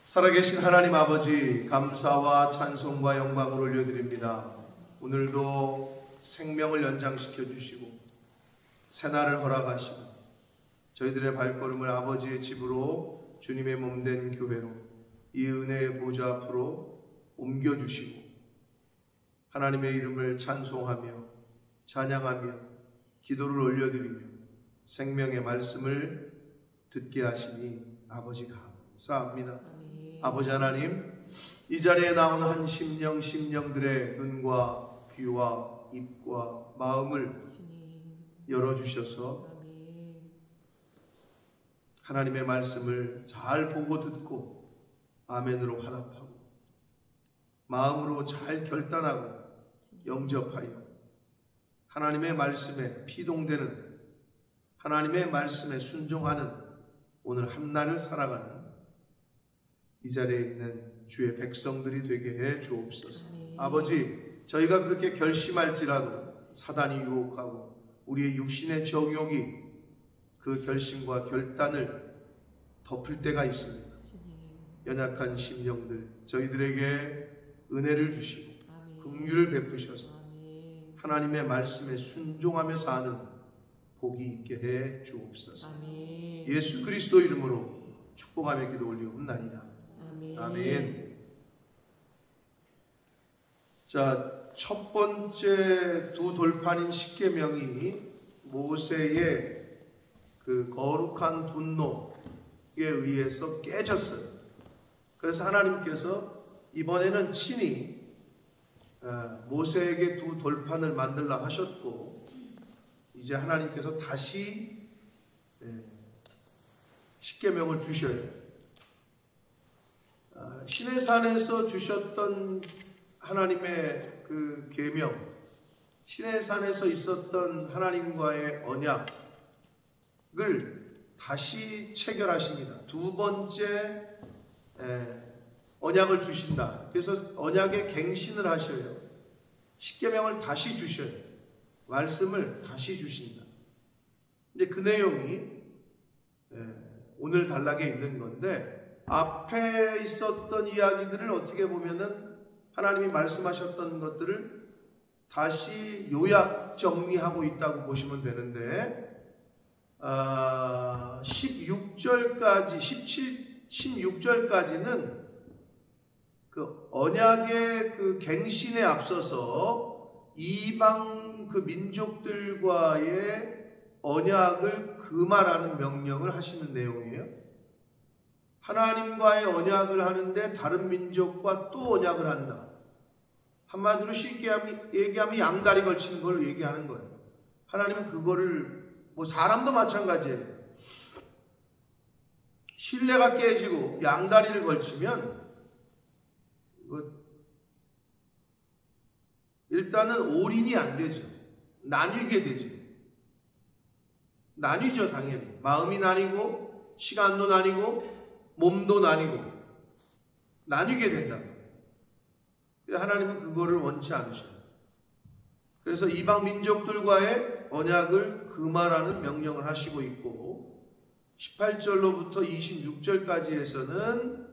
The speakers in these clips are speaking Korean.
살아계신 하나님 아버지, 감사와 찬송과 영광을 올려드립니다. 오늘도 생명을 연장시켜 주시고 새날을 허락하시고 저희들의 발걸음을 아버지의 집으로, 주님의 몸된 교회로, 이 은혜의 보좌 앞으로 옮겨주시고 하나님의 이름을 찬송하며 찬양하며 기도를 올려드리며 생명의 말씀을 듣게 하시니 아버지 감사합니다. 아버지 하나님, 이 자리에 나온 한 심령들의 눈과 귀와 입과 마음을 열어주셔서 하나님의 말씀을 잘 보고 듣고 아멘으로 화답하고 마음으로 잘 결단하고 영접하여 하나님의 말씀에 피동되는, 하나님의 말씀에 순종하는 오늘 한날을 살아가는 이 자리에 있는 주의 백성들이 되게 해 주옵소서. 아버지, 저희가 그렇게 결심할지라도 사단이 유혹하고 우리의 육신의 정욕이 그 결심과 결단을 덮을 때가 있습니다. 연약한 심령들, 저희들에게 은혜를 주시고 긍휼을 베푸셔서 하나님의 말씀에 순종하며 사는 복이 있게 해 주옵소서. 예수 그리스도 이름으로 축복하며 기도 올리옵나이다. 아멘. 자, 첫 번째 두 돌판인 십계명이 모세의 그 거룩한 분노에 의해서 깨졌어요. 그래서 하나님께서 이번에는 친히 모세에게 두 돌판을 만들라 하셨고, 이제 하나님께서 다시 십계명을 주셔요. 시내산에서 주셨던 하나님의 그 계명, 시내산에서 있었던 하나님과의 언약을 다시 체결하십니다. 두 번째 언약을 주신다. 그래서 언약의 갱신을 하셔요. 십계명을 다시 주셔요. 말씀을 다시 주신다. 근데 그 내용이 오늘 단락에 있는 건데, 앞에 있었던 이야기들을 어떻게 보면은 하나님이 말씀하셨던 것들을 다시 요약 정리하고 있다고 보시면 되는데, 16절까지는 그 언약의 그 갱신에 앞서서 이방 그 민족들과의 언약을 금하라는 명령을 하시는 내용이에요. 하나님과의 언약을 하는데 다른 민족과 또 언약을 한다. 한마디로 쉽게 얘기하면 양다리 걸치는 걸 얘기하는 거예요. 하나님은 그거를, 사람도 마찬가지예요. 신뢰가 깨지고 양다리를 걸치면 일단은 올인이 안 되죠. 나뉘게 되죠. 나뉘죠, 당연히. 마음이 나뉘고 시간도 나뉘고 몸도 나뉘고 나뉘게 된다. 하나님은 그거를 원치 않으셔요. 그래서 이방 민족들과의 언약을 금하라는 명령을 하시고 있고, 18절로부터 26절까지에서는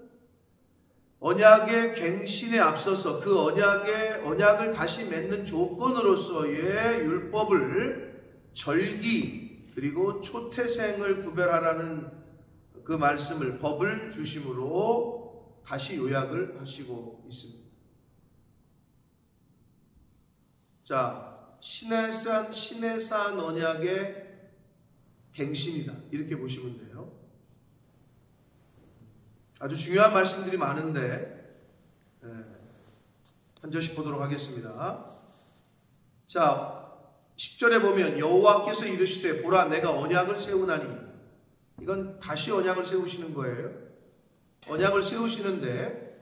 언약의 갱신에 앞서서 그 언약을 다시 맺는 조건으로서의 율법을, 절기 그리고 초태생을 구별하라는 그 말씀을, 법을 주심으로 다시 요약을 하시고 있습니다. 자, 시내산 언약의 갱신이다, 이렇게 보시면 돼요. 아주 중요한 말씀들이 많은데 한 절씩 보도록 하겠습니다. 자, 10절에 보면 여호와께서 이르시되 보라 내가 언약을 세우나니, 이건 다시 언약을 세우시는 거예요. 언약을 세우시는데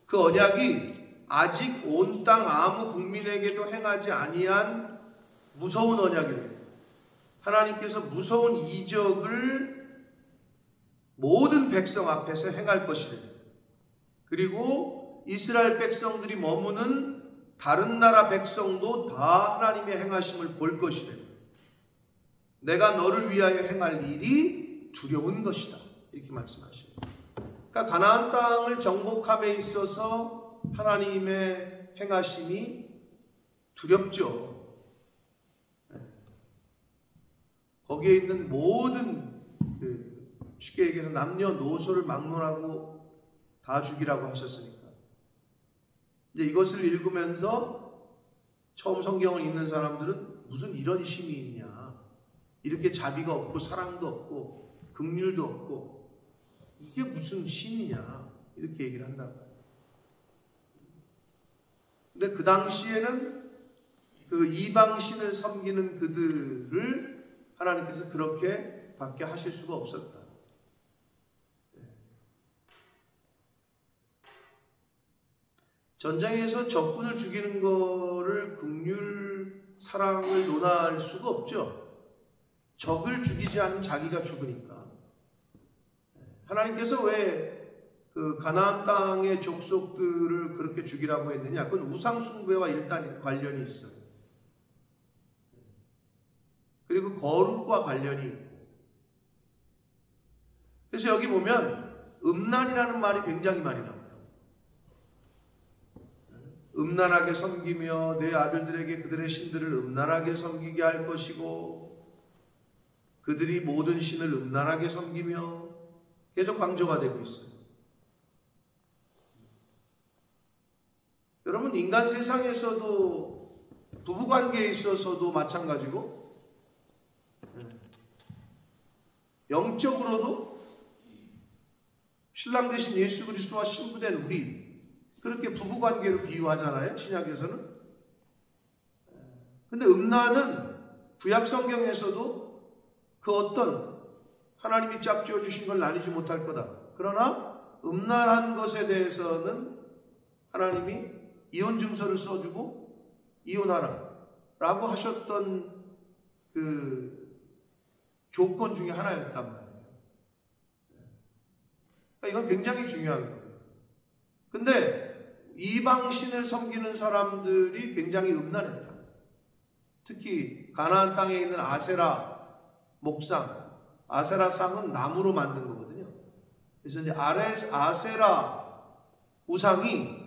그 언약이 아직 온 땅 아무 국민에게도 행하지 아니한 무서운 언약이래요. 하나님께서 무서운 이적을 모든 백성 앞에서 행할 것이래요. 그리고 이스라엘 백성들이 머무는 다른 나라 백성도 다 하나님의 행하심을 볼 것이래요. 내가 너를 위하여 행할 일이 두려운 것이다, 이렇게 말씀하시죠. 그러니까 가나안 땅을 정복함에 있어서 하나님의 행하심이 두렵죠. 거기에 있는 모든 쉽게 얘기해서 남녀노소를 막론하고 다 죽이라고 하셨으니까. 이제 이것을 읽으면서 처음 성경을 읽는 사람들은 무슨 이런 신이 있냐, 이렇게 자비가 없고 사랑도 없고 긍휼도 없고 이게 무슨 신이냐, 이렇게 얘기를 한다고요. 근데 그 당시에는 그 이방신을 섬기는 그들을 하나님께서 그렇게 밖에 하실 수가 없었다. 전쟁에서 적군을 죽이는 거를 긍휼, 사랑을 논할 수가 없죠. 적을 죽이지 않으면 자기가 죽으니까. 하나님께서 왜 그 가나안 땅의 족속들을 그렇게 죽이라고 했느냐? 그건 우상 숭배와 일단 관련이 있어요. 그리고 거룩과 관련이 있고. 그래서 여기 보면 음란이라는 말이 굉장히 많이 나와요. 음란하게 섬기며 내 아들들에게 그들의 신들을 음란하게 섬기게 할 것이고 그들이 모든 신을 음란하게 섬기며 계속 강조가 되고 있어요. 여러분, 인간 세상에서도 부부관계에 있어서도 마찬가지고 영적으로도 신랑 되신 예수 그리스도와 신부된 우리 그렇게 부부관계로 비유하잖아요, 신약에서는. 근데 음란은 구약 성경에서도 그 어떤 하나님이 짝지어 주신 걸 나뉘지 못할 거다. 그러나 음란한 것에 대해서는 하나님이 이혼 증서를 써주고 이혼하라 라고 하셨던 그 조건 중에 하나였단 말이에요. 그러니까 이건 굉장히 중요한 거예요. 근데 이방신을 섬기는 사람들이 굉장히 음란했다. 특히 가나안 땅에 있는 아세라 목상, 아세라 상은 나무로 만든 거거든요. 그래서 이제 아세라 우상이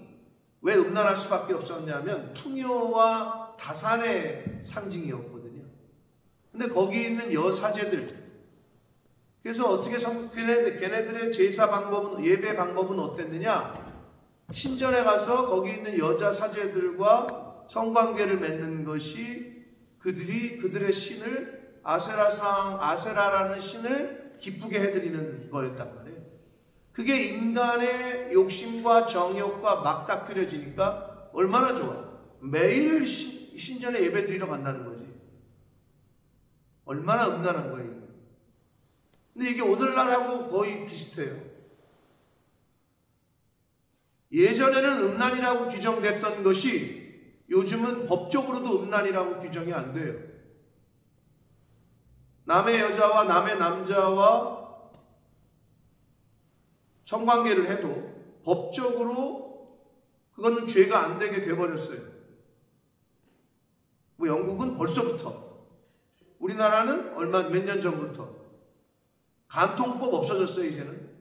왜 음란할 수밖에 없었냐면 풍요와 다산의 상징이었거든요. 근데 거기 있는 여사제들, 그래서 어떻게 걔네들의 제사 방법은, 예배 방법은 어땠느냐? 신전에 가서 거기 있는 여자 사제들과 성관계를 맺는 것이 그들이 그들의 신을 아세라라는 신을 기쁘게 해드리는 거였단 말이에요. 그게 인간의 욕심과 정욕과 맞닥뜨려지니까 얼마나 좋아. 매일 신전에 예배 드리러 간다는 거지. 얼마나 음란한 거예요. 근데 이게 오늘날하고 거의 비슷해요. 예전에는 음란이라고 규정됐던 것이 요즘은 법적으로도 음란이라고 규정이 안 돼요. 남의 여자와 남의 남자와 성관계를 해도 법적으로 그거는 죄가 안 되게 돼버렸어요. 뭐 영국은 벌써부터, 우리나라는 몇 년 전부터 간통법 없어졌어요. 이제는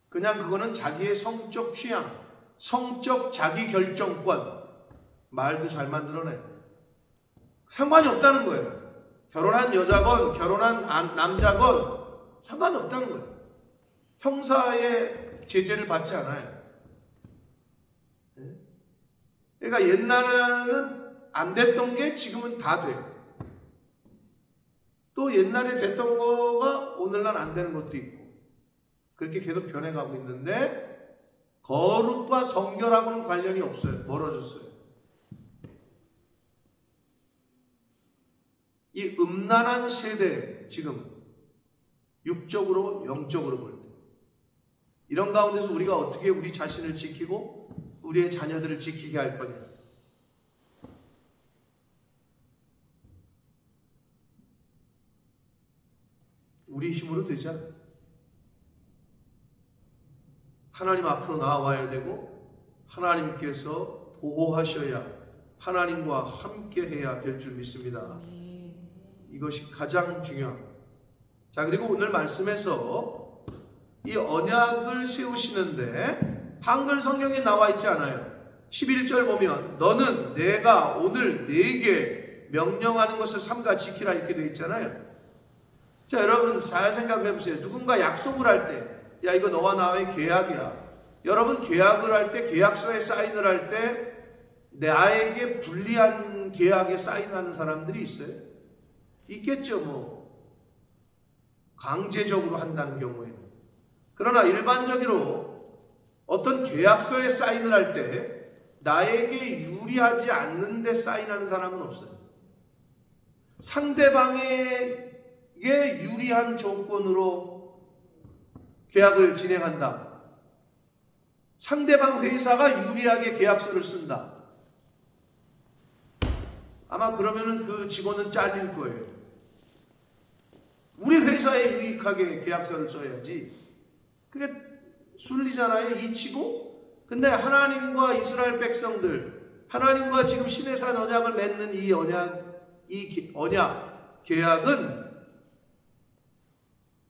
그냥 그거는 자기의 성적 취향, 성적 자기결정권, 말도 잘 만들어내. 상관이 없다는 거예요. 결혼한 여자건 결혼한 남자건 상관이 없다는 거예요. 형사의 제재를 받지 않아요. 그러니까 옛날에는 안 됐던 게 지금은 다 돼요. 또 옛날에 됐던 거가 오늘날 안 되는 것도 있고 그렇게 계속 변해가고 있는데 거룩과 성결하고는 관련이 없어요. 멀어졌어요. 이 음란한 세대, 지금 육적으로 영적으로 볼 때 이런 가운데서 우리가 어떻게 우리 자신을 지키고 우리의 자녀들을 지키게 할 거냐. 우리 힘으로 되지 않아요. 하나님 앞으로 나와야 되고 하나님께서 보호하셔야, 하나님과 함께 해야 될 줄 믿습니다. 이것이 가장 중요합니다. 자, 그리고 오늘 말씀에서 이 언약을 세우시는데 한글 성경에 나와 있지 않아요. 11절 보면 너는 내가 오늘 네게 명령하는 것을 삼가 지키라 이렇게 되어 있잖아요. 자, 여러분 잘 생각해 보세요. 누군가 약속을 할 때, 야 이거 너와 나의 계약이야. 여러분 계약을 할 때, 계약서에 사인을 할 때 나에게 불리한 계약에 사인하는 사람들이 있어요? 있겠죠. 뭐 강제적으로 한다는 경우에는. 그러나 일반적으로 어떤 계약서에 사인을 할 때 나에게 유리하지 않는데 사인하는 사람은 없어요. 상대방에게 유리한 조건으로 계약을 진행한다. 상대방 회사가 유리하게 계약서를 쓴다. 아마 그러면은 그 직원은 잘릴 거예요. 우리 회사에 유익하게 계약서를 써야지. 그게 순리잖아요. 이치고. 근데 하나님과 이스라엘 백성들, 하나님과 지금 시내산 언약을 맺는 이 언약 계약은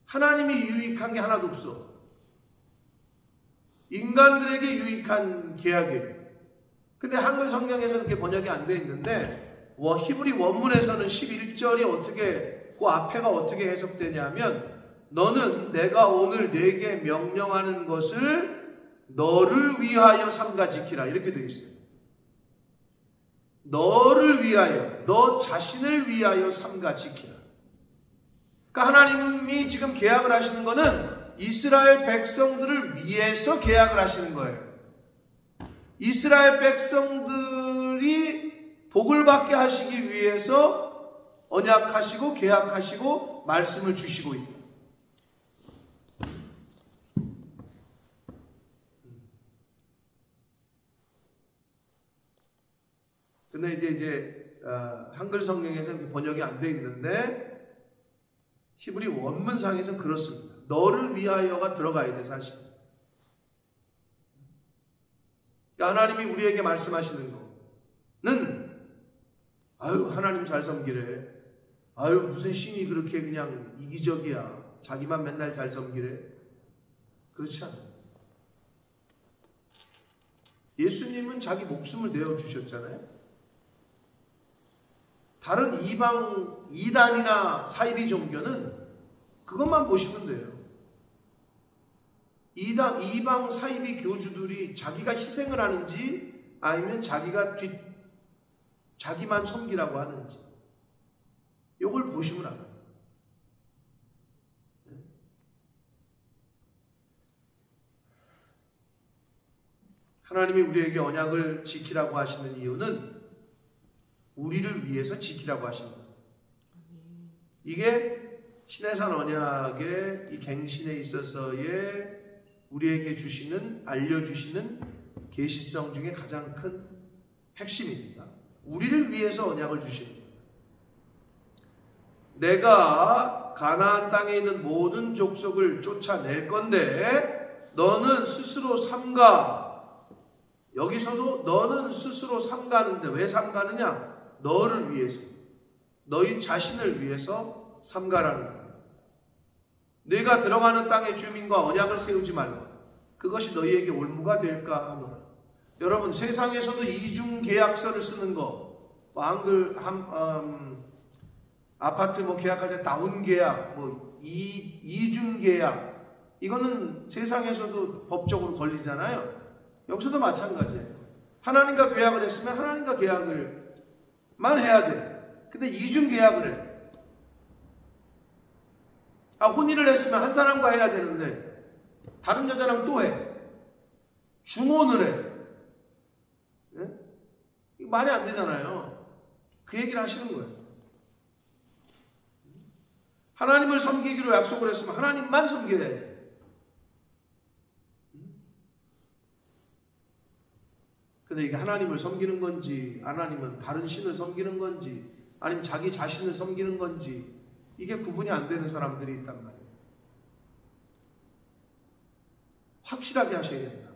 하나님이 유익한 게 하나도 없어. 인간들에게 유익한 계약이에요. 근데 한글 성경에서는 그게 번역이 안 되어 있는데 히브리 원문에서는 11절이 어떻게, 그 앞에가 어떻게 해석되냐면 너는 내가 오늘 네게 명령하는 것을 너를 위하여 삼가 지키라 이렇게 되어 있어요. 너를 위하여, 너 자신을 위하여 삼가 지키라. 그러니까 하나님이 지금 계약을 하시는 것은 이스라엘 백성들을 위해서 계약을 하시는 거예요. 이스라엘 백성들이 복을 받게 하시기 위해서 언약하시고 계약하시고 말씀을 주시고 있다. 근데 이제 한글 성경에서는 번역이 안 돼 있는데 히브리 원문상에서는 그렇습니다. 너를 위하여가 들어가야 돼, 사실. 그러니까 하나님이 우리에게 말씀하시는 거는 아유 하나님 잘 섬기래. 아유 무슨 신이 그렇게 그냥 이기적이야. 자기만 맨날 잘 섬기래. 그렇지 않아요. 예수님은 자기 목숨을 내어주셨잖아요. 다른 이단이나 사이비 종교는 그것만 보시면 돼요. 이방 사이비 교주들이 자기가 희생을 하는지 아니면 자기만 섬기라고 하는지 이걸 보시면 알아요. 하나님이 우리에게 언약을 지키라고 하시는 이유는 우리를 위해서 지키라고 하시는 거예요. 이게 시내산 언약의 이 갱신에 있어서의 우리에게 주시는, 알려주시는 계시성 중에 가장 큰 핵심입니다. 우리를 위해서 언약을 주시는 거예요. 내가 가나안 땅에 있는 모든 족속을 쫓아낼 건데 너는 스스로 삼가. 여기서도 너는 스스로 삼가는데 왜 삼가느냐? 너를 위해서, 너희 자신을 위해서 삼가라는 거예요. 네가 들어가는 땅의 주민과 언약을 세우지 말라. 그것이 너희에게 올무가 될까 하노라. 여러분 세상에서도 이중 계약서를 쓰는 거, 아파트 계약할 때 다운 계약, 이중 계약, 이거는 세상에서도 법적으로 걸리잖아요. 여기서도 마찬가지예요. 하나님과 계약을 했으면 하나님과 계약을만 해야 돼. 근데 이중 계약을 해. 혼인을 했으면 한 사람과 해야 되는데 다른 여자랑 또 해. 중혼을 해. 네? 이거 말이 안 되잖아요. 그 얘기를 하시는 거예요. 하나님을 섬기기로 약속을 했으면 하나님만 섬겨야지. 근데 이게 하나님을 섬기는 건지 하나님은 다른 신을 섬기는 건지 아니면 자기 자신을 섬기는 건지 이게 구분이 안 되는 사람들이 있단 말이에요. 확실하게 하셔야 된다.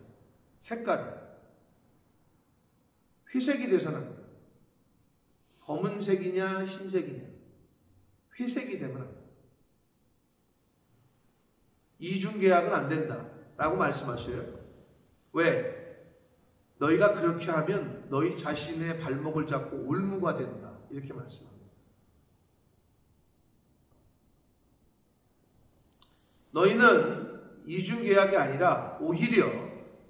색깔을. 회색이 돼서는 안 돼요. 검은색이냐 흰색이냐. 회색이 되면 안 돼요. 이중계약은 안 된다 라고 말씀하셔요. 왜? 너희가 그렇게 하면 너희 자신의 발목을 잡고 올무가 된다 이렇게 말씀합니다. 너희는 이중계약이 아니라 오히려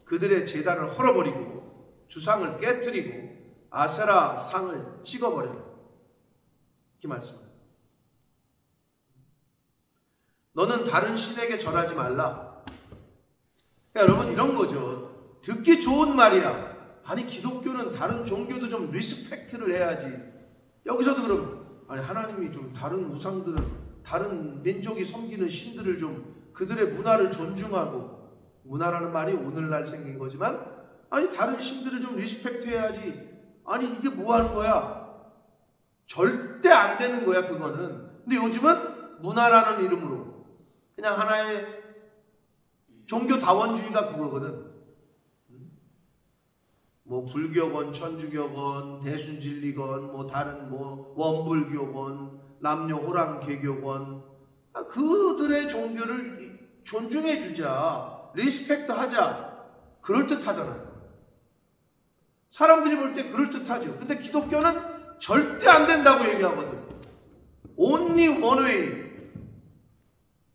그들의 제단을 헐어버리고 주상을 깨뜨리고 아세라 상을 찍어버려라 이렇게 말씀합니다. 너는 다른 신에게 절하지 말라. 그러니까 여러분 이런 거죠. 듣기 좋은 말이야. 아니 기독교는 다른 종교도 좀 리스펙트를 해야지. 여기서도 그럼 아니 하나님이 좀 다른 우상들은 다른 민족이 섬기는 신들을 좀 그들의 문화를 존중하고, 문화라는 말이 오늘날 생긴 거지만 아니 다른 신들을 좀 리스펙트 해야지. 아니 이게 뭐 하는 거야? 절대 안 되는 거야 그거는. 근데 요즘은 문화라는 이름으로 그냥 하나의 종교 다원주의가 그거거든. 뭐 불교건 천주교건 대순진리건 뭐 다른 뭐 원불교건 남녀호랑 개교건 그들의 종교를 존중해 주자, 리스펙트 하자, 그럴듯하잖아요. 사람들이 볼 때 그럴듯하죠. 근데 기독교는 절대 안 된다고 얘기하거든. Only one way.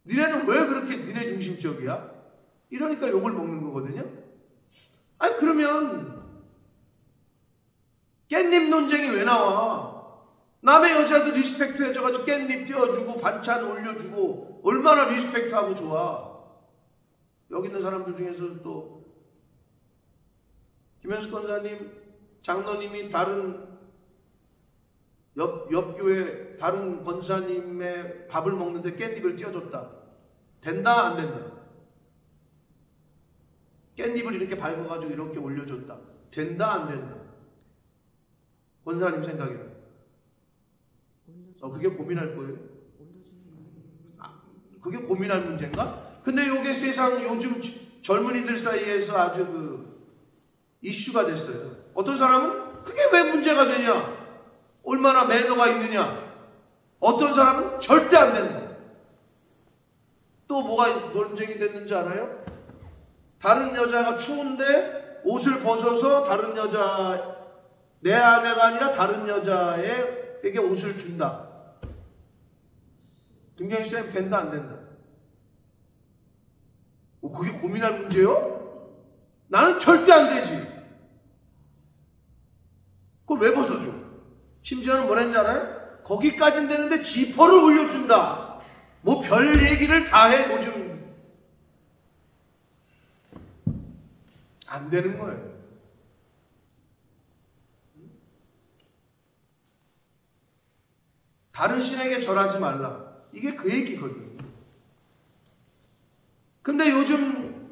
니네는 왜 그렇게 니네 중심적이야? 이러니까 욕을 먹는 거거든요. 아니 그러면 깻잎 논쟁이 왜 나와? 남의 여자도 리스펙트 해줘가지고 깻잎 띄워주고 반찬 올려주고 얼마나 리스펙트하고 좋아. 여기 있는 사람들 중에서도 또 김현숙 권사님, 장로님이 다른 옆 교회 다른 권사님의 밥을 먹는데 깻잎을 띄워줬다. 된다 안 된다? 깻잎을 이렇게 밟아가지고 이렇게 올려줬다. 된다 안 된다? 권사님 생각에는 그게 고민할 거예요. 그게 고민할 문제인가? 근데 이게 세상 요즘 젊은이들 사이에서 아주 이슈가 됐어요. 어떤 사람은 그게 왜 문제가 되냐? 얼마나 매너가 있느냐? 어떤 사람은 절대 안 된다. 또 뭐가 논쟁이 됐는지 알아요? 다른 여자가 추운데 옷을 벗어서 다른 여자, 내 아내가 아니라 다른 여자에게 옷을 준다. 김경희 쌤 된다 안 된다? 그게 고민할 문제요? 나는 절대 안 되지. 그걸 왜 벗어줘? 심지어는 뭐라 했는지 알아요? 거기까지는 되는데 지퍼를 올려준다. 뭐 별 얘기를 다 해. 요즘 안 되는 거예요. 다른 신에게 절하지 말라. 이게 그 얘기거든요. 근데 요즘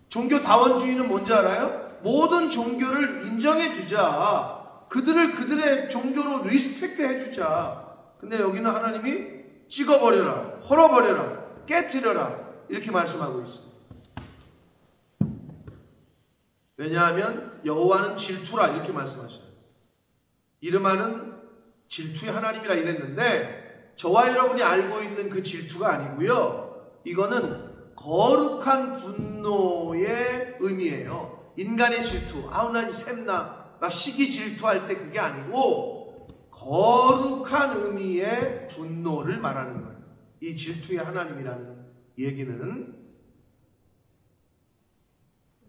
종교 다원주의는 뭔지 알아요? 모든 종교를 인정해 주자. 그들의 종교로 리스펙트 해주자. 근데 여기는 하나님이 찍어버려라, 헐어버려라, 깨트려라 이렇게 말씀하고 있어요. 왜냐하면 여호와는 질투라 이렇게 말씀하셔요. 이름하는 질투의 하나님이라 이랬는데 저와 여러분이 알고 있는 그 질투가 아니고요. 이거는 거룩한 분노의 의미예요. 인간의 질투, 아우 난 샘나 막 시기 질투할 때 그게 아니고 거룩한 의미의 분노를 말하는 거예요. 이 질투의 하나님이라는 얘기는.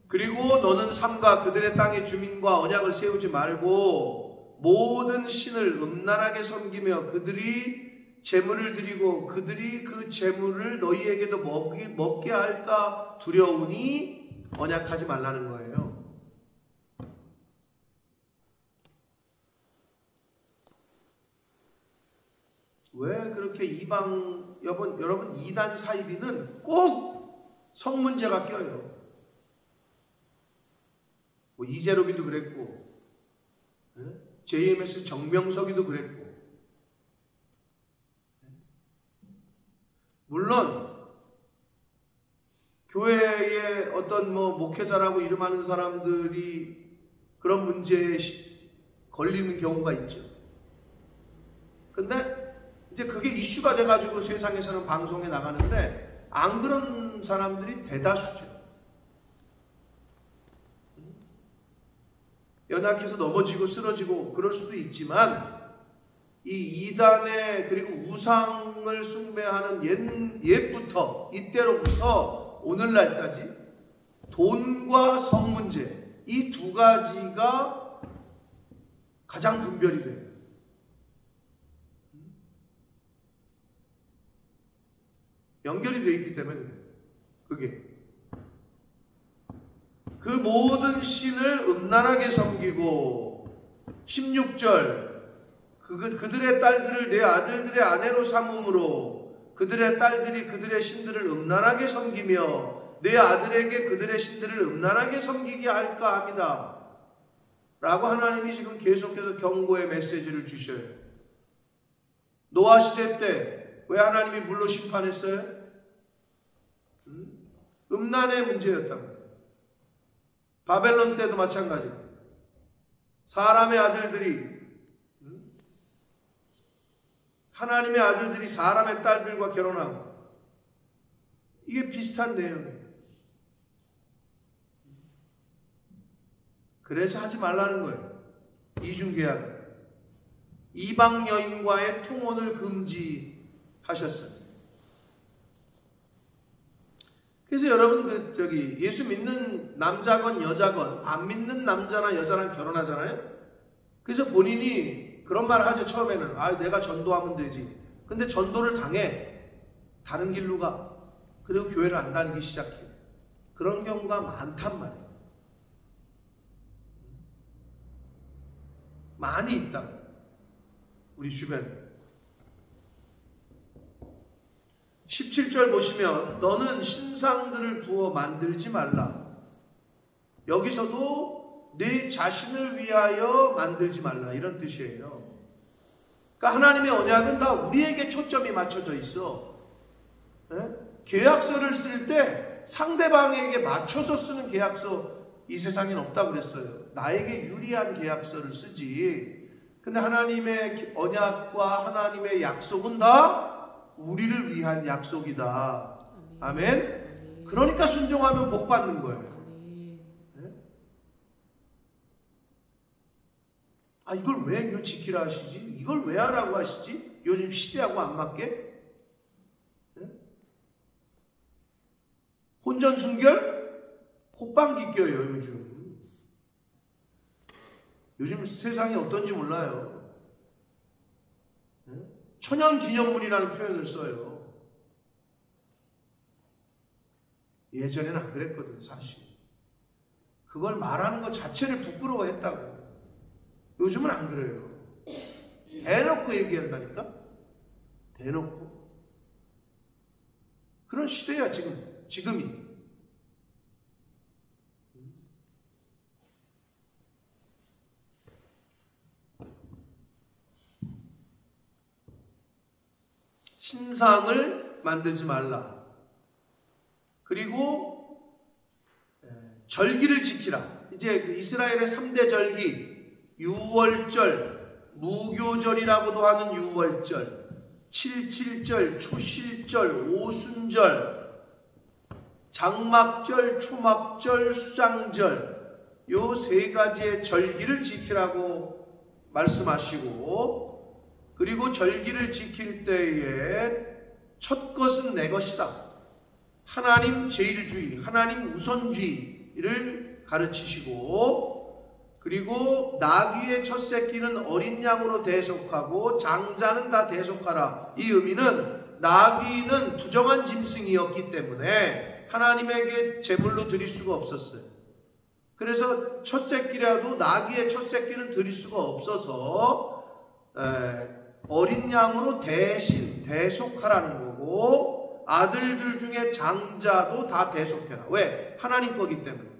그리고 너는 삼가 그들의 땅의 주민과 언약을 세우지 말고 모든 신을 음란하게 섬기며 그들이 제물을 드리고 그들이 그 제물을 너희에게도 먹게 할까 두려우니 언약하지 말라는 거예요. 왜 그렇게 이방 여러분 이단 사이비는 꼭 성문제가 껴요. 뭐 이재록이도 그랬고 JMS 정명석이도 그랬고. 물론 교회의 어떤 뭐 목회자라고 이름하는 사람들이 그런 문제에 걸리는 경우가 있죠. 근데 이제 그게 이슈가 돼가지고 세상에서는 방송에 나가는데 안 그런 그런 사람들이 대다수죠. 연약해서 넘어지고 쓰러지고 그럴 수도 있지만 이 이단의 그리고 우상을 숭배하는 옛부터 이때로부터 오늘날까지 돈과 성 문제 이 두 가지가 가장 분별이 돼요. 연결이 되어 있기 때문에 그게 그 모든 신을 음란하게 섬기고 16절 그들의 딸들을 내 아들들의 아내로 삼음으로 그들의 딸들이 그들의 신들을 음란하게 섬기며 내 아들에게 그들의 신들을 음란하게 섬기게 할까 합니다. 라고 하나님이 지금 계속해서 경고의 메시지를 주셔요. 노아 시대 때 왜 하나님이 물로 심판했어요? 음란의 문제였단 말이에요. 바벨론 때도 마찬가지고 사람의 아들들이 하나님의 아들들이 사람의 딸들과 결혼하고 이게 비슷한 내용이에요. 그래서 하지 말라는 거예요. 이중계약. 이방 여인과의 통혼을 금지하셨어요. 그래서 여러분 예수 믿는 남자건 여자건 안 믿는 남자나 여자랑 결혼하잖아요. 그래서 본인이 그런 말을 하죠. 처음에는 내가 전도하면 되지. 근데 전도를 당해 다른 길로 가. 그리고 교회를 안 다니기 시작해. 그런 경우가 많단 말이에요. 많이 있다. 우리 주변에. 17절 보시면 너는 신상들을 부어 만들지 말라. 여기서도 내 자신을 위하여 만들지 말라 이런 뜻이에요. 그러니까 하나님의 언약은 다 우리에게 초점이 맞춰져 있어. 네? 계약서를 쓸 때 상대방에게 맞춰서 쓰는 계약서 이 세상엔 없다고 그랬어요. 나에게 유리한 계약서를 쓰지. 근데 하나님의 언약과 하나님의 약속은 다 우리를 위한 약속이다. 아멘. 그러니까 순종하면 복 받는 거예요. 네? 이걸 왜 이걸 지키라 하시지? 이걸 왜 하라고 하시지? 요즘 시대하고 안 맞게? 네? 혼전 순결? 콧방귀 껴요 요즘. 요즘 세상이 어떤지 몰라요. 네? 천연기념물이라는 표현을 써요. 예전에는 안 그랬거든 사실. 그걸 말하는 것 자체를 부끄러워했다고. 요즘은 안 그래요. 대놓고 얘기한다니까. 대놓고. 그런 시대야 지금이. 신상을 만들지 말라. 그리고 절기를 지키라. 이제 이스라엘의 3대 절기, 유월절, 무교절이라고도 하는 유월절, 77절, 초실절, 오순절, 장막절, 초막절, 수장절, 요 세 가지의 절기를 지키라고 말씀하시고, 그리고 절기를 지킬 때에 첫 것은 내 것이다. 하나님 제일주의, 하나님 우선주의를 가르치시고, 그리고 나귀의 첫 새끼는 어린 양으로 대속하고 장자는 다 대속하라. 이 의미는 나귀는 부정한 짐승이었기 때문에 하나님에게 제물로 드릴 수가 없었어요. 그래서 첫 새끼라도 나귀의 첫 새끼는 드릴 수가 없어서 어린 양으로 대신 대속하라는 거고, 아들들 중에 장자도 다 대속해라. 왜? 하나님 거기 때문에.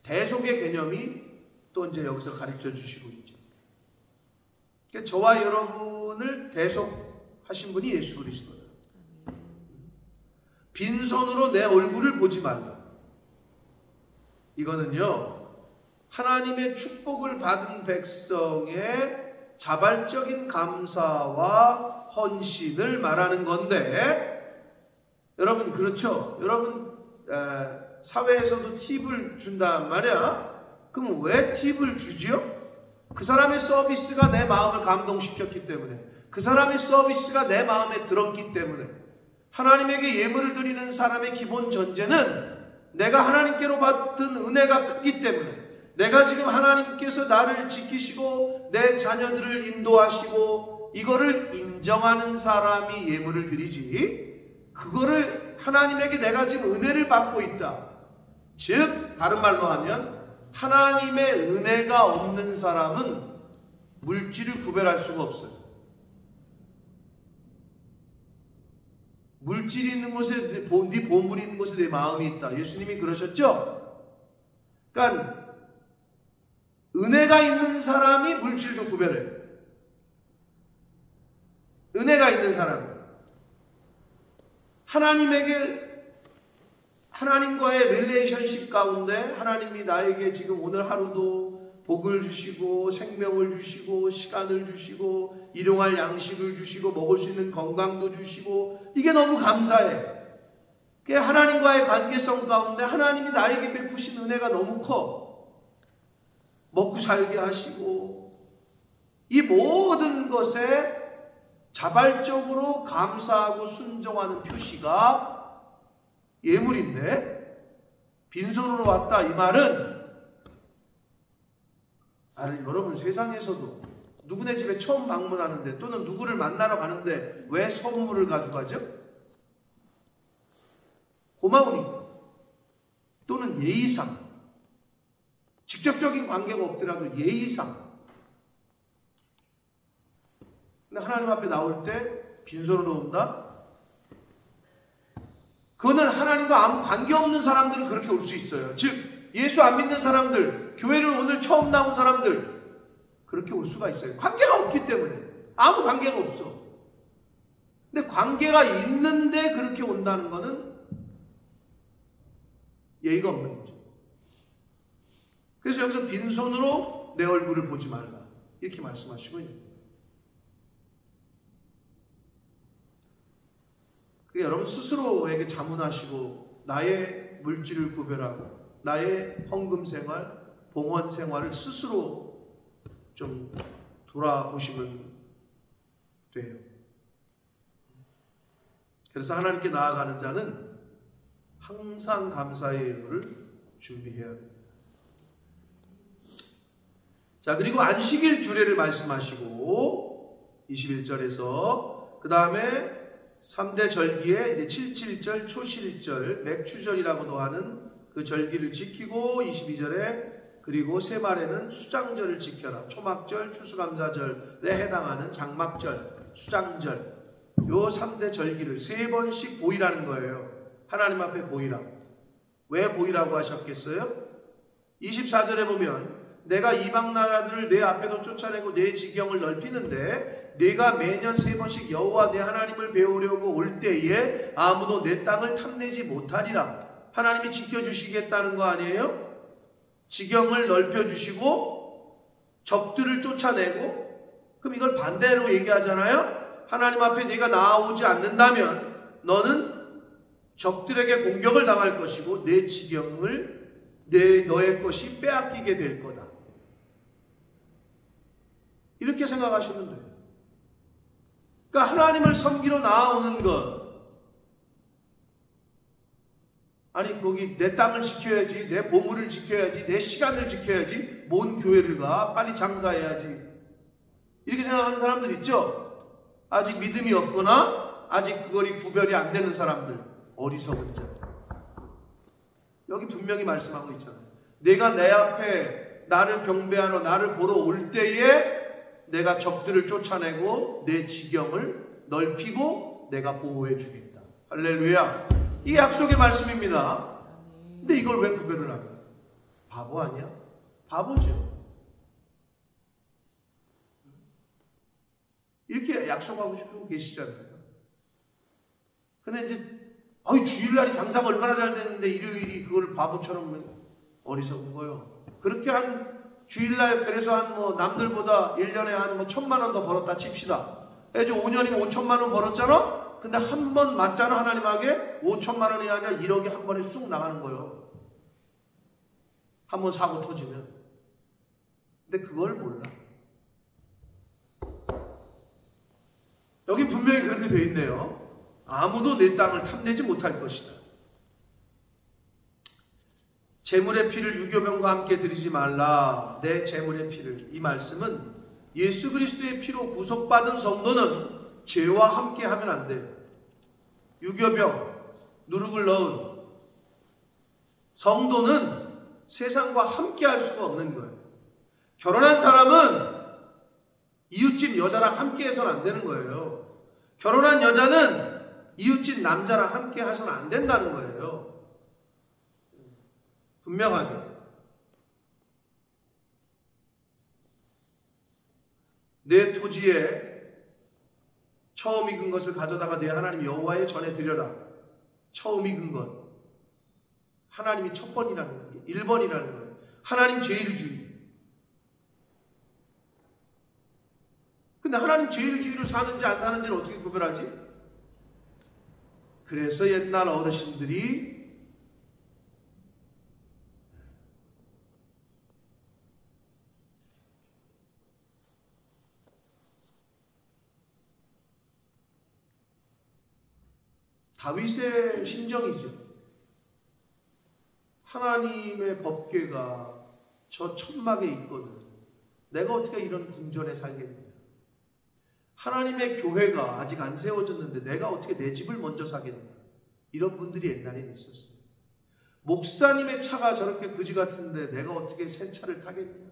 대속의 개념이 또 이제 여기서 가르쳐 주시고 있죠. 그러니까 저와 여러분을 대속하신 분이 예수 그리스도예요. 빈손으로 내 얼굴을 보지 말라. 이거는요, 하나님의 축복을 받은 백성의 자발적인 감사와 헌신을 말하는 건데, 여러분 그렇죠? 여러분 사회에서도 팁을 준단 말이야. 그럼 왜 팁을 주지요? 그 사람의 서비스가 내 마음을 감동시켰기 때문에, 그 사람의 서비스가 내 마음에 들었기 때문에. 하나님에게 예물을 드리는 사람의 기본 전제는 내가 하나님께로 받은 은혜가 크기 때문에, 내가 지금 하나님께서 나를 지키시고 내 자녀들을 인도하시고 이거를 인정하는 사람이 예물을 드리지, 그거를 하나님에게 내가 지금 은혜를 받고 있다, 즉 다른 말로 하면 하나님의 은혜가 없는 사람은 물질을 구별할 수가 없어요. 물질이 있는 곳에, 네 보물이 있는 곳에 내 마음이 있다. 예수님이 그러셨죠? 그러니까 은혜가 있는 사람이 물질도 구별해요. 은혜가 있는 사람, 하나님과의 릴레이션십 가운데 하나님이 나에게 지금 오늘 하루도 복을 주시고 생명을 주시고 시간을 주시고 일용할 양식을 주시고 먹을 수 있는 건강도 주시고, 이게 너무 감사해. 하나님과의 관계성 가운데 하나님이 나에게 베푸신 은혜가 너무 커. 먹고 살게 하시고, 이 모든 것에 자발적으로 감사하고 순종하는 표시가 예물인데, 빈손으로 왔다 이 말은, 여러분 세상에서도 누구네 집에 처음 방문하는데 또는 누구를 만나러 가는데 왜 선물을 가져가죠? 고마우니까, 또는 예의상, 직접적인 관계가 없더라도 예의상. 근데 하나님 앞에 나올 때 빈손으로 온다? 그거는 하나님과 아무 관계없는 사람들은 그렇게 올 수 있어요. 즉 예수 안 믿는 사람들, 교회를 오늘 처음 나온 사람들, 그렇게 올 수가 있어요. 관계가 없기 때문에. 아무 관계가 없어. 근데 관계가 있는데 그렇게 온다는 거는 예의가 없는 거죠. 그래서 여기서 빈손으로 내 얼굴을 보지 말라, 이렇게 말씀하시고 있는 거예요. 그러니까 여러분 스스로에게 자문하시고 나의 물질을 구별하고 나의 헌금 생활, 봉헌 생활을 스스로 좀 돌아보시면 돼요. 그래서 하나님께 나아가는 자는 항상 감사의 예물을 준비해야 합니다. 자, 그리고 안식일 주례를 말씀하시고 21절에서 그 다음에 3대 절기에 77절, 초실절, 맥추절이라고도 하는 그 절기를 지키고 22절에 그리고 세말에는 수장절을 지켜라. 초막절, 추수감사절에 해당하는 장막절, 수장절, 요 3대 절기를 3번씩 보이라는 거예요. 하나님 앞에 보이라. 왜 보이라고 하셨겠어요? 24절에 보면 내가 이방 나라들을 내 앞에서 쫓아내고 내 지경을 넓히는데 내가 매년 3번씩 여호와 내 하나님을 배우려고 올 때에 아무도 내 땅을 탐내지 못하리라. 하나님이 지켜주시겠다는 거 아니에요? 지경을 넓혀주시고 적들을 쫓아내고, 그럼 이걸 반대로 얘기하잖아요. 하나님 앞에 네가 나아오지 않는다면 너는 적들에게 공격을 당할 것이고 내 지경을 너의 것이 빼앗기게 될 거다. 이렇게 생각하시면 돼요. 그러니까 하나님을 섬기러 나아오는 것, 아니 거기 내 땅을 지켜야지, 내 보물을 지켜야지, 내 시간을 지켜야지, 뭔 교회를 가, 빨리 장사해야지, 이렇게 생각하는 사람들 있죠. 아직 믿음이 없거나 아직 그거리 구별이 안 되는 사람들, 어리석은 자. 여기 분명히 말씀하고 있잖아요. 내가 내 앞에 나를 경배하러 나를 보러 올 때에 내가 적들을 쫓아내고 내 지경을 넓히고 내가 보호해 주겠다. 할렐루야. 이게 약속의 말씀입니다. 근데 이걸 왜 구별을 하냐? 바보 아니야? 바보죠. 이렇게 약속하고 싶고 계시잖아요. 근데 이제 주일날이 장사가 얼마나 잘 됐는데 일요일이 그걸 바보처럼 어리석은 거예요. 그렇게 한 주일날 그래서 한 뭐 남들보다 1년에 한 뭐 1,000만 원 더 벌었다 칩시다. 해서 5년이면 5천만 원 벌었잖아? 근데 한 번 맞잖아, 하나님에게? 5천만 원이 아니라 1억이 한 번에 쑥 나가는 거예요. 한 번 사고 터지면. 근데 그걸 몰라. 여기 분명히 그렇게 돼 있네요. 아무도 내 땅을 탐내지 못할 것이다. 재물의 피를 유교병과 함께 드리지 말라. 내 재물의 피를. 이 말씀은 예수 그리스도의 피로 구속받은 성도는 죄와 함께 하면 안 돼요. 유교병, 누룩을 넣은 성도는 세상과 함께 할 수가 없는 거예요. 결혼한 사람은 이웃집 여자랑 함께 해서는 안 되는 거예요. 결혼한 여자는 이웃집 남자랑 함께 해서는 안 된다는 거예요. 분명하게. 내 토지에 처음 익은 것을 가져다가 내 하나님 여호와의 전에 드려라. 처음 익은 것. 하나님이 첫 번이라는 거예요. 1번이라는 거예요. 하나님 제일주의. 근데 하나님 제일주의를 사는지 안 사는지를 어떻게 구별하지? 그래서 옛날 어르신들이 다윗의 심정이죠. 하나님의 법궤가 저 천막에 있거든. 내가 어떻게 이런 궁전에 살겠냐. 하나님의 교회가 아직 안 세워졌는데 내가 어떻게 내 집을 먼저 사겠냐. 이런 분들이 옛날에 있었어요. 목사님의 차가 저렇게 그지 같은데 내가 어떻게 새 차를 타겠냐.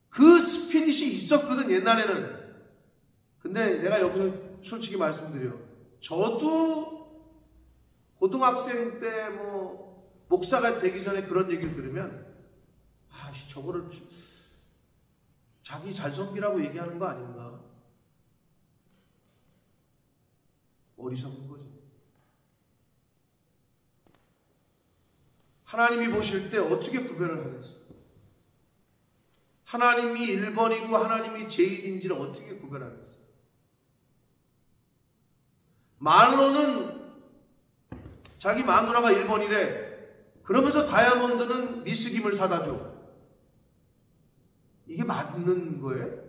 그 스피릿이 있었거든, 옛날에는. 근데 내가 여기서 솔직히 말씀드려. 저도 고등학생 때 뭐 목사가 되기 전에 그런 얘기를 들으면 저거를 자기 잘 섬기라고 얘기하는 거 아닌가? 어리석은 거지. 하나님이 보실 때 어떻게 구별을 하겠어? 하나님이 1번이고 하나님이 제1인지를 어떻게 구별하겠어? 말로는 자기 마누라가 1번이래. 그러면서 다이아몬드는 미스김을 사다 줘. 이게 맞는 거예요?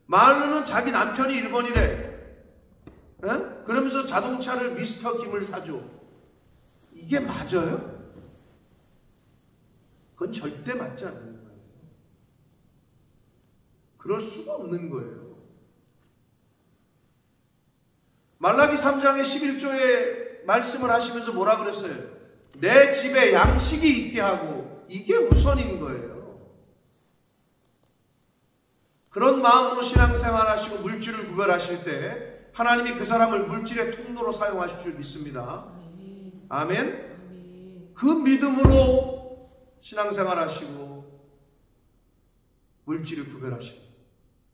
말로는 자기 남편이 1번이래. 에? 그러면서 자동차를 미스터 김을 사줘. 이게 맞아요? 그건 절대 맞지 않는 거예요. 그럴 수가 없는 거예요. 말라기 3장의 11조에 말씀을 하시면서 뭐라 그랬어요? 내 집에 양식이 있게 하고. 이게 우선인 거예요. 그런 마음으로 신앙생활 하시고 물질을 구별하실 때 하나님이 그 사람을 물질의 통로로 사용하실 줄 믿습니다. 아멘? 그 믿음으로 신앙생활 하시고 물질을 구별하시고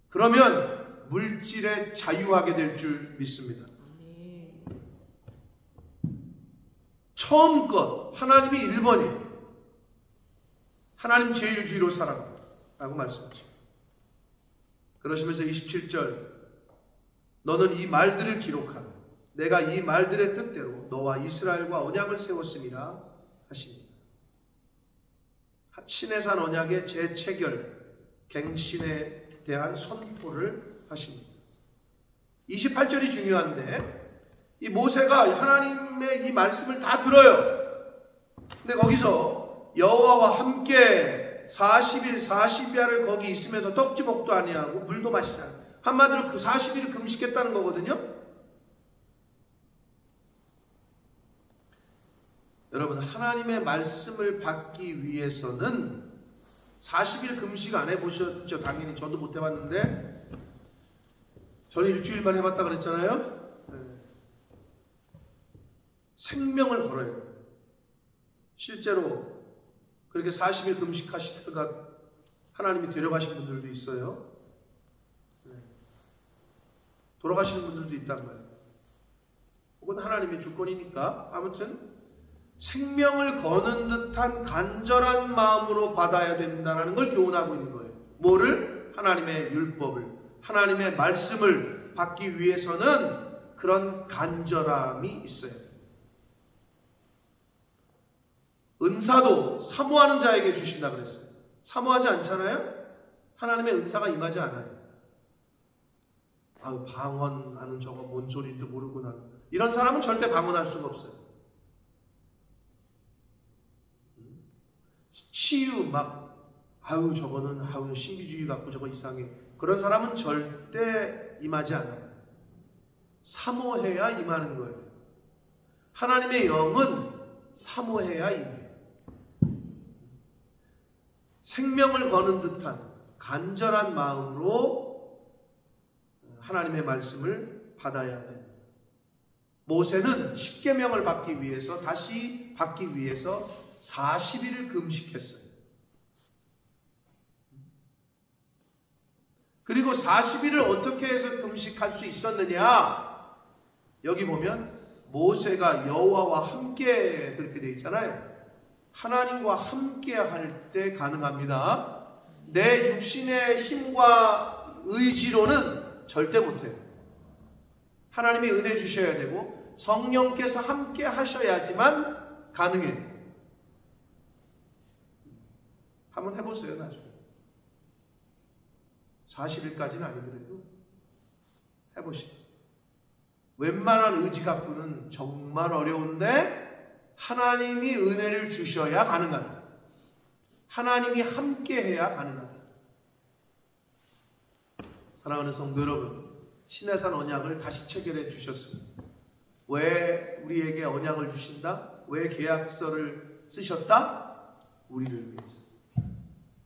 그러면 물질에 자유하게 될 줄 믿습니다. 처음껏 하나님이 1번이에요. 하나님 제일주의로 살아라고 말씀하시죠. 그러시면서 27절 너는 이 말들을 기록하라. 내가 이 말들의 뜻대로 너와 이스라엘과 언약을 세웠음이라 하시니 신해산 언약의 재체결 갱신에 대한 선포를 하십니다. 28절이 중요한데 이 모세가 하나님의 이 말씀을 다 들어요. 근데 거기서 여호와와 함께 40일 40야를 거기 있으면서 떡지 먹도 아니하고 물도 마시지 않아요. 한마디로 그 40일을 금식했다는 거거든요. 여러분 하나님의 말씀을 받기 위해서는 40일 금식 안 해보셨죠? 당연히 저도 못 해봤는데 저는 일주일만 해봤다 그랬잖아요. 생명을 걸어요. 실제로 그렇게 40일 금식하시다가 하나님이 데려가신 분들도 있어요. 돌아가시는 분들도 있단 말이에요. 그건 하나님의 주권이니까. 아무튼 생명을 거는 듯한 간절한 마음으로 받아야 된다는 걸 교훈하고 있는 거예요. 뭐를? 하나님의 율법을, 하나님의 말씀을 받기 위해서는 그런 간절함이 있어야 돼요. 은사도 사모하는 자에게 주신다 그랬어요. 사모하지 않잖아요? 하나님의 은사가 임하지 않아요. 방언하는 저거 뭔 소리인지 모르구나. 이런 사람은 절대 방언할 수가 없어요. 치유 저거는 신비주의 갖고 저거 이상해. 그런 사람은 절대 임하지 않아요. 사모해야 임하는 거예요. 하나님의 영은 사모해야 임해요. 생명을 거는 듯한 간절한 마음으로 하나님의 말씀을 받아야 됩니다. 모세는 십계명을 다시 받기 위해서 40일을 금식했어요. 그리고 40일을 어떻게 해서 금식할 수 있었느냐? 여기 보면 모세가 여호와와 함께 그렇게 되어 있잖아요. 하나님과 함께 할 때 가능합니다. 내 육신의 힘과 의지로는 절대 못해요. 하나님이 은혜 주셔야 되고 성령께서 함께 하셔야지만 가능해요. 한번 해보세요. 나중에 40일까지는 아니더라도 해보시죠. 웬만한 의지 갖고는 정말 어려운데 하나님이 은혜를 주셔야 가능하다. 하나님이 함께 해야 가능하다. 사랑하는 성도 여러분, 시내산 언약을 다시 체결해 주셨습니다. 왜 우리에게 언약을 주신다? 왜 계약서를 쓰셨다? 우리를 위해서.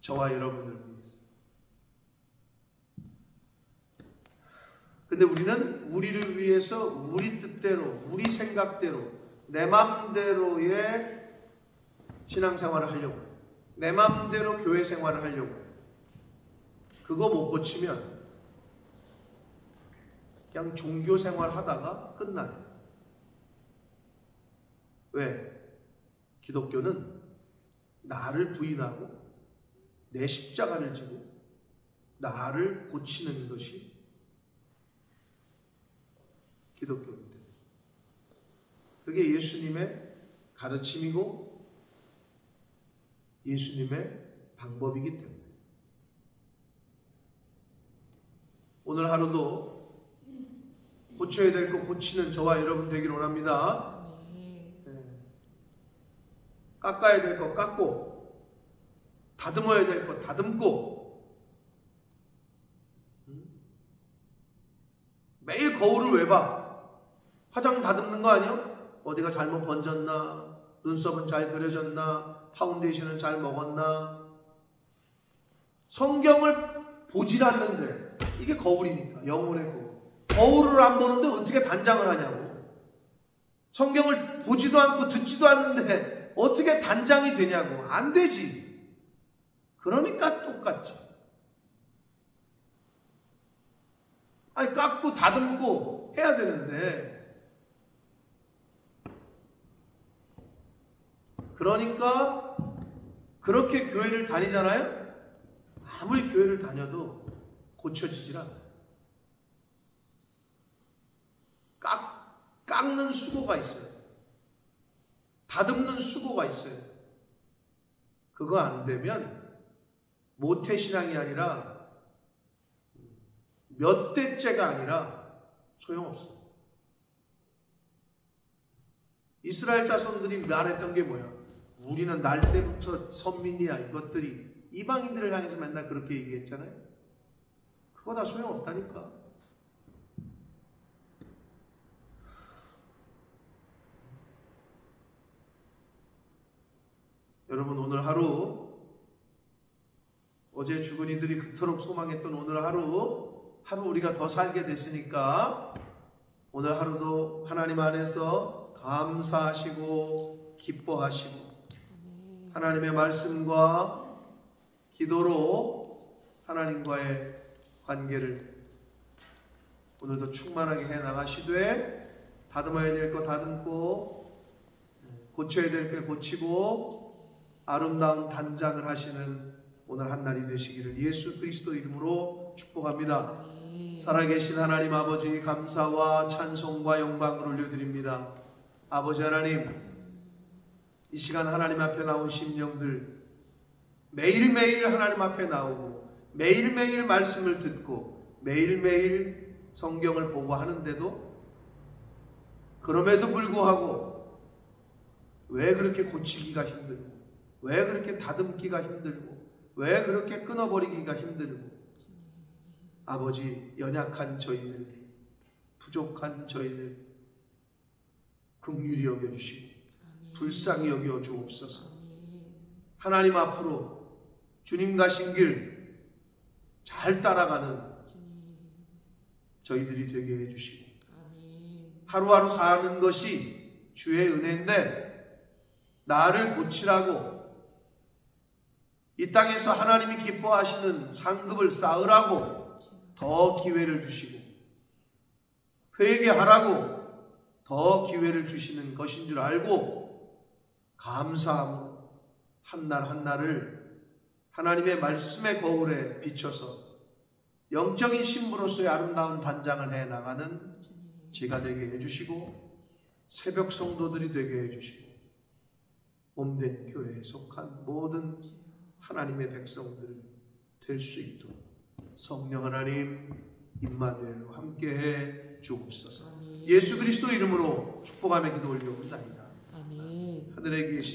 저와 여러분을 위해서. 근데 우리는 우리를 위해서 우리 뜻대로, 우리 생각대로, 내 맘대로의 신앙생활을 하려고 해요. 내 맘대로 교회 생활을 하려고 해요. 그거 못 고치면 그냥 종교 생활 하다가 끝나요. 왜? 기독교는 나를 부인하고 내 십자가를 지고 나를 고치는 것이 기독교입니다. 그게 예수님의 가르침이고 예수님의 방법이기 때문에 오늘 하루도 고쳐야 될 거 고치는 저와 여러분 되기를 원합니다. 깎아야 될 거 깎고 다듬어야 될 거 다듬고 매일 거울을 왜 봐? 화장 다듬는 거 아니야? 어디가 잘못 번졌나? 눈썹은 잘 그려졌나? 파운데이션은 잘 먹었나? 성경을 보질 않는데 이게 거울이니까, 영혼의 거울. 거울을 안 보는데 어떻게 단장을 하냐고. 성경을 보지도 않고 듣지도 않는데 어떻게 단장이 되냐고. 안 되지. 그러니까 똑같지. 아니 깎고 다듬고 해야 되는데, 그러니까 그렇게 교회를 다니잖아요. 아무리 교회를 다녀도 고쳐지질 않아요. 깎는 수고가 있어요. 다듬는 수고가 있어요. 그거 안 되면 모태신앙이 아니라 몇 대째가 아니라 소용없어요. 이스라엘 자손들이 말했던 게 뭐야? 우리는 날 때부터 선민이야. 이것들이 이방인들을 향해서 맨날 그렇게 얘기했잖아요. 그거 다 소용없다니까. 여러분, 오늘 하루, 어제 죽은 이들이 그토록 소망했던 오늘 하루 우리가 더 살게 됐으니까 오늘 하루도 하나님 안에서 감사하시고 기뻐하시고 하나님의 말씀과 기도로 하나님과의 관계를 오늘도 충만하게 해 나가시되, 다듬어야 될 거 다듬고 고쳐야 될 게 고치고 아름다운 단장을 하시는 오늘 한날이 되시기를 예수 그리스도 이름으로 축복합니다. 살아계신 하나님 아버지, 감사와 찬송과 영광을 올려드립니다. 아버지 하나님, 이 시간 하나님 앞에 나온 심령들 매일매일 하나님 앞에 나오고 매일매일 말씀을 듣고 매일매일 성경을 보고 하는데도 그럼에도 불구하고 왜 그렇게 고치기가 힘들고 왜 그렇게 다듬기가 힘들고 왜 그렇게 끊어버리기가 힘들고 아버지, 연약한 저희들, 부족한 저희들 긍휼히 여겨주시고 불쌍히 여겨 주옵소서. 하나님 앞으로 주님 가신 길 잘 따라가는 저희들이 되게 해주시고 하루하루 사는 것이 주의 은혜인데 나를 고치라고 이 땅에서 하나님이 기뻐하시는 상급을 쌓으라고 더 기회를 주시고 회개하라고 더 기회를 주시는 것인 줄 알고 감사함으로 한날 한날을 하나님의 말씀의 거울에 비춰서 영적인 신부로서의 아름다운 단장을 해나가는 제가 되게 해주시고 새벽 성도들이 되게 해주시고 몸된 교회에 속한 모든 하나님의 백성들 될 수 있도록 성령 하나님 임마누엘로 함께해 주옵소서. 예수 그리스도 이름으로 축복하며 기도 올려옵나이다. 아멘. 하늘에 계신